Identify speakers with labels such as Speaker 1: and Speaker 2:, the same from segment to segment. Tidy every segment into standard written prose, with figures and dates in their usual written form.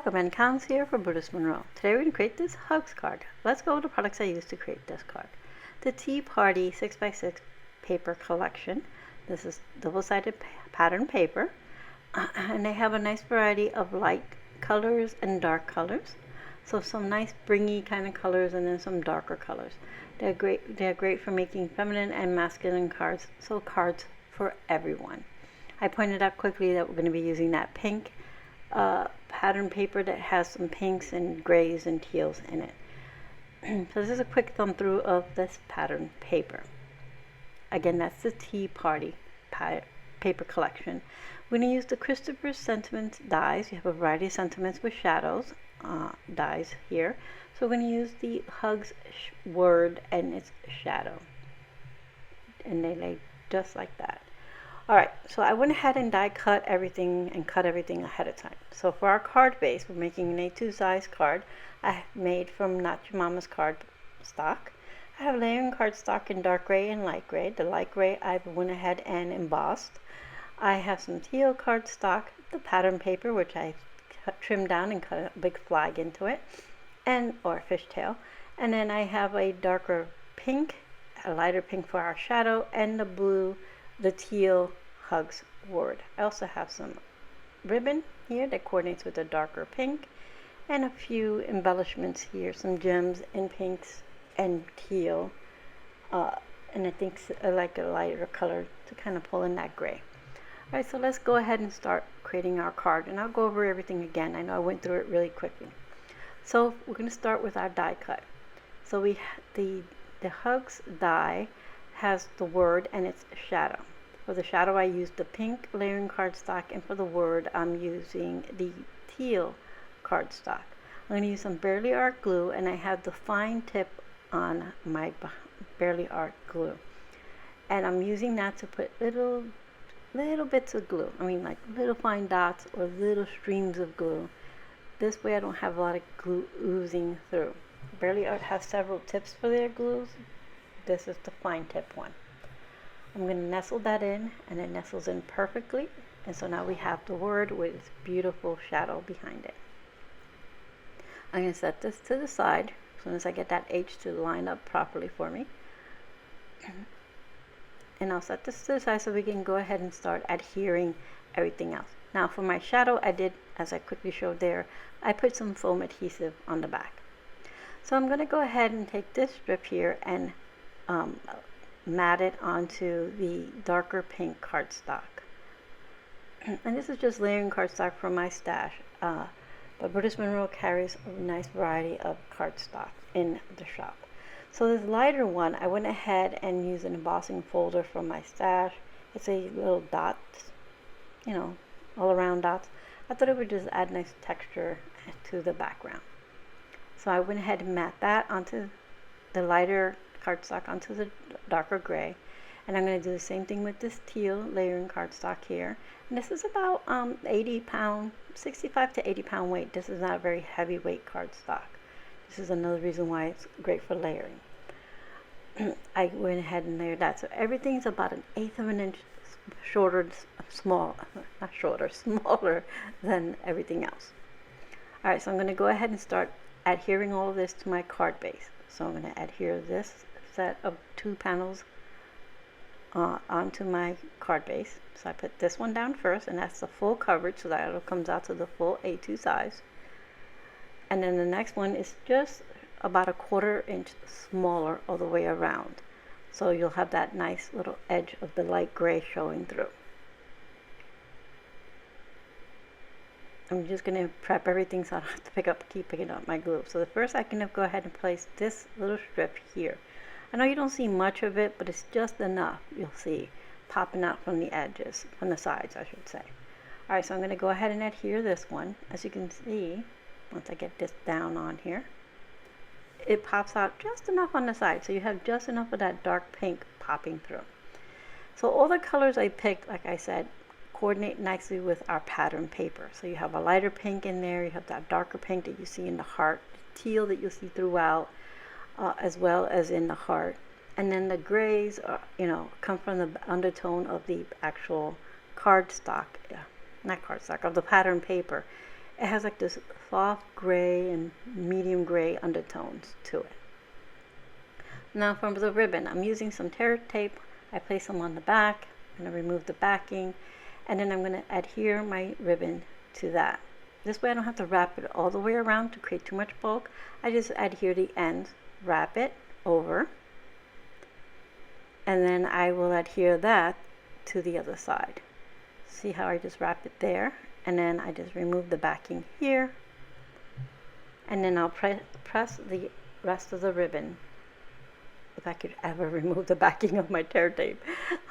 Speaker 1: Welcome, and Counts here for Brutus Monroe. Today we're going to create this Hugs card. Let's go over the products I used to create this card. The Tea Party 6x6 paper collection. This is double-sided pattern paper, and they have a nice variety of light colors and dark colors. So some nice springy kind of colors and then some darker colors. They're great for making feminine and masculine cards, so cards for everyone. I pointed out quickly that we're going to be using that pink pattern paper that has some pinks and grays and teals in it. So this is a quick thumb through of this pattern paper. Again, that's the Tea Party paper collection. We're going to use the Christopher's Sentiments dies. You have a variety of sentiments with shadows dies here. So we're going to use the Hugs word and its shadow. And they lay just like that. Alright, so I went ahead and die cut everything ahead of time. So for our card base, we're making an A2 size card I made from Not Your Mama's Cardstock. I have layering cardstock in dark gray and light gray. The light gray I went ahead and embossed. I have some teal cardstock, the pattern paper, which I trimmed down and cut a big flag into it, or fishtail. And then I have a darker pink, a lighter pink for our shadow, and the blue, the teal Hugs word. I also have some ribbon here that coordinates with the darker pink, and a few embellishments here, some gems in pinks and teal, and I think I like a lighter color to kind of pull in that gray. Alright, so let's go ahead and start creating our card, and I'll go over everything again. I know I went through it really quickly. So we're going to start with our die cut. So the Hugs die has the word and its shadow. For the shadow I used the pink layering cardstock, and for the word I'm using the teal cardstock. I'm going to use some Barely Art glue, and I have the fine tip on my Barely Art glue. And I'm using that to put little bits of glue. I mean, like little fine dots or little streams of glue. This way I don't have a lot of glue oozing through. Barely Art has several tips for their glues. This is the fine tip one. I'm going to nestle that in, and it nestles in perfectly. And so now we have the word with its beautiful shadow behind it. I'm going to set this to the side as soon as I get that H to line up properly for me. And I'll set this to the side so we can go ahead and start adhering everything else. Now for my shadow, I did, as I quickly showed there, I put some foam adhesive on the back. So I'm going to go ahead and take this strip here and mat it onto the darker pink cardstock. And this is just layering cardstock from my stash, but Brutus Monroe carries a nice variety of cardstock in the shop. So this lighter one, I went ahead and used an embossing folder from my stash. It's a little dots, all around dots. I thought it would just add nice texture to the background. So I went ahead and mat that onto the lighter cardstock onto the darker gray, and I'm going to do the same thing with this teal layering cardstock here. And this is about 80 pound, 65 to 80 pound weight. This is not a very heavyweight cardstock. This is another reason why it's great for layering. I went ahead and layered that, so everything's about 1/8 of an inch smaller than everything else. Alright, so I'm going to go ahead and start adhering all of this to my card base. So I'm going to adhere this set of 2 panels onto my card base. So I put this one down first, and that's the full coverage, so that it comes out to the full A2 size. And then the next one is just about 1/4 inch smaller all the way around. So you'll have that nice little edge of the light gray showing through. I'm just going to prep everything so I don't have to keep picking up my glue. So the first I can go ahead and place this little strip here. I know you don't see much of it, but it's just enough, you'll see, popping out from the edges, from the sides I should say. Alright, so I'm going to go ahead and adhere this one. As you can see, once I get this down on here, it pops out just enough on the side, so you have just enough of that dark pink popping through. So all the colors I picked, like I said, coordinate nicely with our pattern paper. So you have a lighter pink in there, you have that darker pink that you see in the heart, the teal that you'll see throughout, as well as in the heart, and then the grays are, come from the undertone of the actual cardstock, not cardstock, of the pattern paper, it has like this soft gray and medium gray undertones to it. Now for the ribbon, I'm using some tear tape. I place them on the back. I'm going to remove the backing, and then I'm going to adhere my ribbon to that. This way I don't have to wrap it all the way around to create too much bulk. I just adhere the ends, wrap it over, and then I will adhere that to the other side. See how I just wrap it there, and then I just remove the backing here, and then I'll press the rest of the ribbon. If I could ever remove the backing of my tear tape,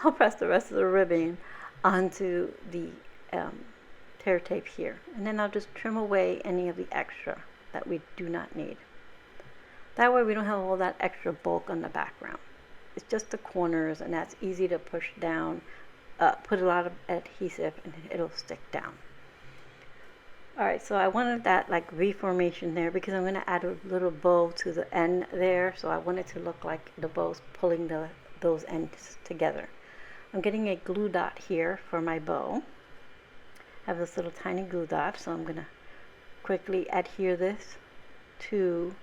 Speaker 1: I'll press the rest of the ribbon onto the tear tape here, and then I'll just trim away any of the extra that we do not need. That way we don't have all that extra bulk on the background. It's just the corners, and that's easy to push down, put a lot of adhesive, and it'll stick down. Alright, so I wanted that like reformation there because I'm going to add a little bow to the end there, so I want it to look like the bow's pulling those ends together. I'm getting a glue dot here for my bow. I have this little tiny glue dot, so I'm going to quickly adhere this to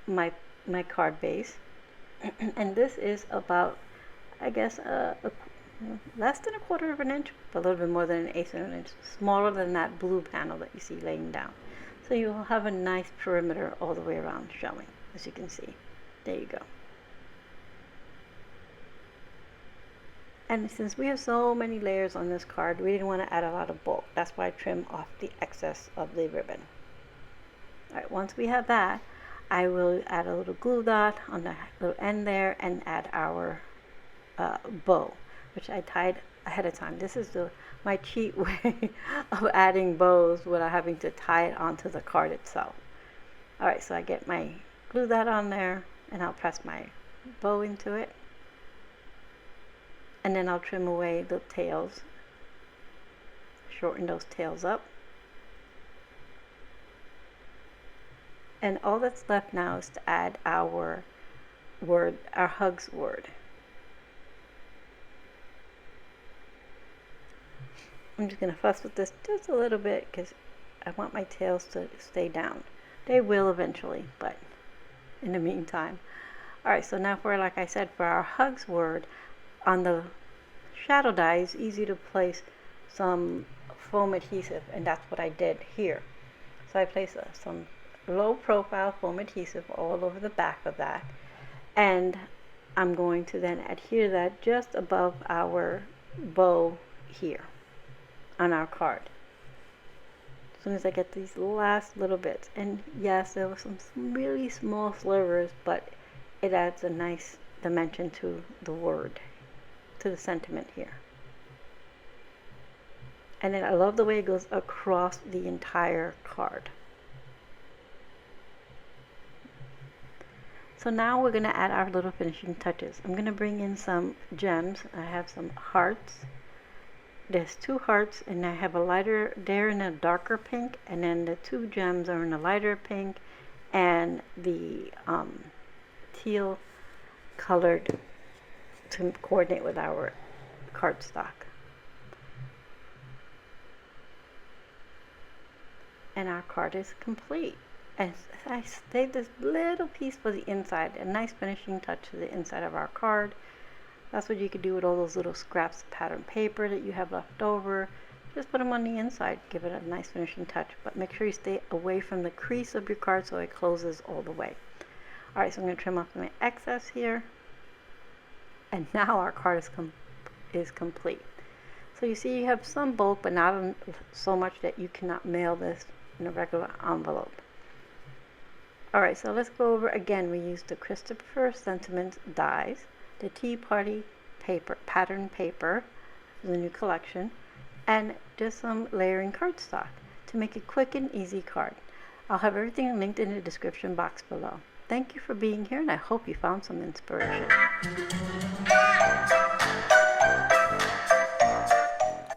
Speaker 1: my card base. And this is about, I guess, less than 1/4 of an inch, but a little bit more than 1/8 of an inch, smaller than that blue panel that you see laying down. So you'll have a nice perimeter all the way around showing, as you can see. There you go. And since we have so many layers on this card, we didn't want to add a lot of bulk. That's why I trimmed off the excess of the ribbon. Alright, once we have that, I will add a little glue dot on the little end there and add our bow, which I tied ahead of time. This is my cheat way of adding bows without having to tie it onto the card itself. Alright, so I get my glue dot on there, and I'll press my bow into it, and then I'll trim away the tails, shorten those tails up. And all that's left now is to add our word, our hugs word. I'm just going to fuss with this just a little bit because I want my tails to stay down. They will eventually, but in the meantime. Alright, so now for, like I said, for our hugs word, on the shadow die, it's easy to place some foam adhesive, and that's what I did here. So I placed some low profile foam adhesive all over the back of that, and I'm going to then adhere that just above our bow here on our card. As soon as I get these last little bits, and yes, there were some really small slivers, but it adds a nice dimension to the word, to the sentiment here. And then I love the way it goes across the entire card. So now we're going to add our little finishing touches. I'm going to bring in some gems. I have some hearts. There's 2 hearts, and I have a lighter, they're in a darker pink, and then the 2 gems are in a lighter pink, and the teal colored to coordinate with our cardstock. And our card is complete. And I saved this little piece for the inside, a nice finishing touch to the inside of our card. That's what you could do with all those little scraps of pattern paper that you have left over. Just put them on the inside, give it a nice finishing touch, but make sure you stay away from the crease of your card so it closes all the way. Alright, so I'm going to trim off my excess here, and now our card is complete. So you see you have some bulk, but not so much that you cannot mail this in a regular envelope. Alright, so let's go over again. We used the Christopher Sentiment dies, the Tea Party paper, pattern paper, the new collection, and just some layering cardstock to make a quick and easy card. I'll have everything linked in the description box below. Thank you for being here, and I hope you found some inspiration.